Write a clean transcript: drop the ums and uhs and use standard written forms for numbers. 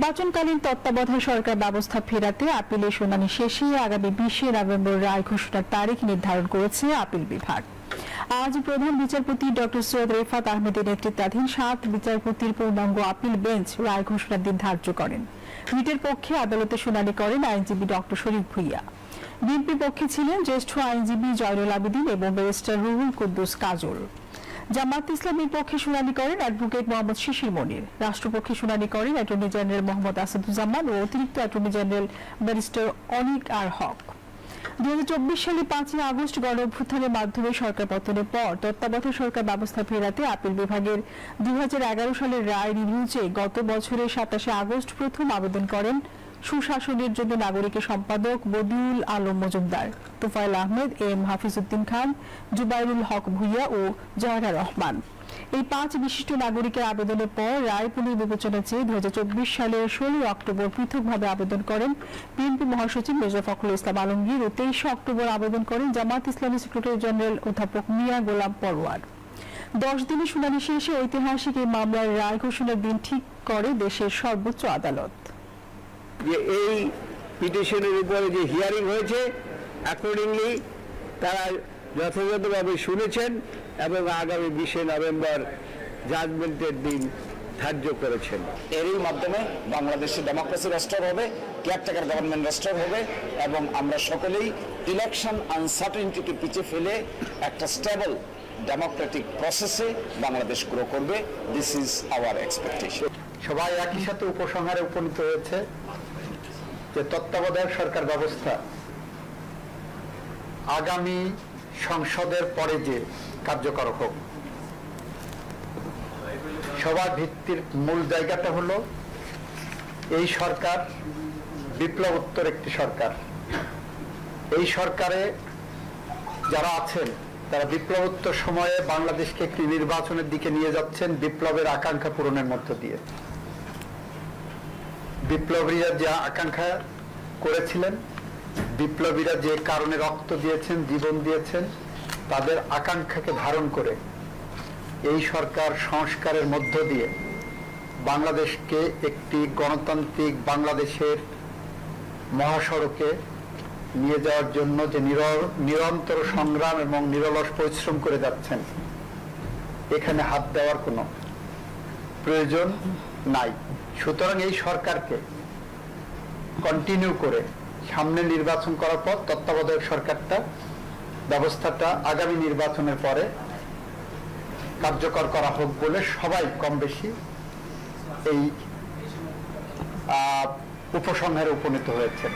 নির্বাচনকালীন তত্ত্বাবধায়ক সরকার ব্যবস্থা ফেরাতে আপিলের শুনানি শেষে আগামী 20 নভেম্বর রায় ঘোষণার তারিখ নির্ধারণ করেছে আপিল বিভাগ। আজ প্রধান বিচারপতি ডক্টর সৈয়দ রেফাত আহমেদের নেতৃত্বাধীন 7 বিচারপতির পূর্ণাঙ্গ আপিল বেঞ্চ রায় ঘোষণার দিন ধার্য করেন। রিটের পক্ষে আদালতে শুনানি করেন আইনজীবী ডক্টর শরীফ ভুইয়া। বিএনপির পক্ষে ছিলেন জ্যেষ্ঠ আইনজীবী জয়নুল আবেদিন এবং ব্যারিস্টার রুহুল কুদ্দুস কাজল। জামাত ইসলামীর পক্ষে শুনানি করেন অ্যাডভোকেট মোহাম্মদ শিশির মনির। রাষ্ট্রপক্ষে শুনানি করেন অ্যাটর্নি জেনারেল মোহাম্মদ আসাদুজ্জামান ও অতিরিক্ত অ্যাটর্নি জেনারেল ব্যারিস্টার অনিক আর হক। 2024 সালে 5 আগস্ট গণঅভ্যুত্থানের মাধ্যমে সরকার পতনের পর তত্ত্বাবধায়ক সরকার ব্যবস্থা ফেরাতে আপিল বিভাগের 2011 সালের রায় রিভিউ চেয়ে গত বছরের 27 আগস্ট প্রথম আবেদন করেন সুশাসনের জন্য নাগরিকের সম্পাদক বদিউল আলম মজুমদার, তোফায়েল আহমেদ, এম হাফিজউদ্দিন খান, জুবাইরুল হক ভুইয়া ও জওয়াহর রহমান। এই 5 বিশিষ্ট নাগরিকের আবেদনের পর রায় পুনর্বিবেচনা চেয়ে 2024 সালের 16 অক্টোবর পৃথকভাবে আবেদন করেন বিএনপি মহাসচিব মির্জা ফখরুল ইসলাম আলমগীর ও 23 অক্টোবর আবেদন করেন জামাত ইসলামী সেক্রেটারি জেনারেল অধ্যাপক মিয়া গোলাম পরোয়ার। 10 দিনের শুনানি শেষে ঐতিহাসিক এই মামলার রায় ঘোষণার দিন ঠিক করে দেশের সর্বোচ্চ আদালত। যে এই পিটিশনের উপরে যে হিয়ারিং হয়েছে অ্যাকর্ডিংলি তারা যথাযথভাবে শুনেছেন এবং আগামী 20 নভেম্বর জাজমেন্টের দিন ধার্য করেছেন। এরই মাধ্যমে বাংলাদেশে ডেমোক্রেসি রেস্টোর হবে, কেয়ারটেকার গভর্নমেন্ট রেস্টোর হবে এবং আমরা সকলেই ইলেকশন আনসার্টেনিটিকে পিছিয়ে ফেলে একটা স্টেবল ডেমোক্রেটিক প্রসেসে বাংলাদেশ গ্রো করবে। This is our expectation. সবাই একই সাথে উপসংহারে উপনীত হয়েছে যে তত্ত্বাবধায়ক সরকার ব্যবস্থা আগামী সংসদের পরে যে কার্যকর হোক। সবার ভিত্তির মূল জায়গাটা হলো এই সরকার বিপ্লবোত্তর একটি সরকার। এই সরকারে যারা আছেন তারা বিপ্লবোত্তর সময়ে বাংলাদেশকে একটি নির্বাচনের দিকে নিয়ে যাচ্ছেন বিপ্লবের আকাঙ্ক্ষা পূরণের মধ্য দিয়ে। বিপ্লবীরা যে আকাঙ্ক্ষা করেছিলেন, বিপ্লবীরা যে কারণে রক্ত দিয়েছেন, জীবন দিয়েছেন, তাদের আকাঙ্ক্ষাকে ধারণ করে এই সরকার সংস্কারের মধ্য দিয়ে বাংলাদেশকে একটি গণতান্ত্রিক বাংলাদেশের মহাসড়কে নিয়ে যাওয়ার জন্য যে নিরন্তর সংগ্রাম এবং নিরলস পরিশ্রম করে যাচ্ছেন, এখানে হাত দেওয়ার কোনো প্রয়োজন নাই। সুতরাং এই সরকারকে কন্টিনিউ করে সামনে নির্বাচন করার পর তত্ত্বাবধায়ক সরকারটা ব্যবস্থাটা আগামী নির্বাচনের পরে কার্যকর করা হোক বলে সবাই কম বেশি এই উপসংহারে উপনীত হয়েছে।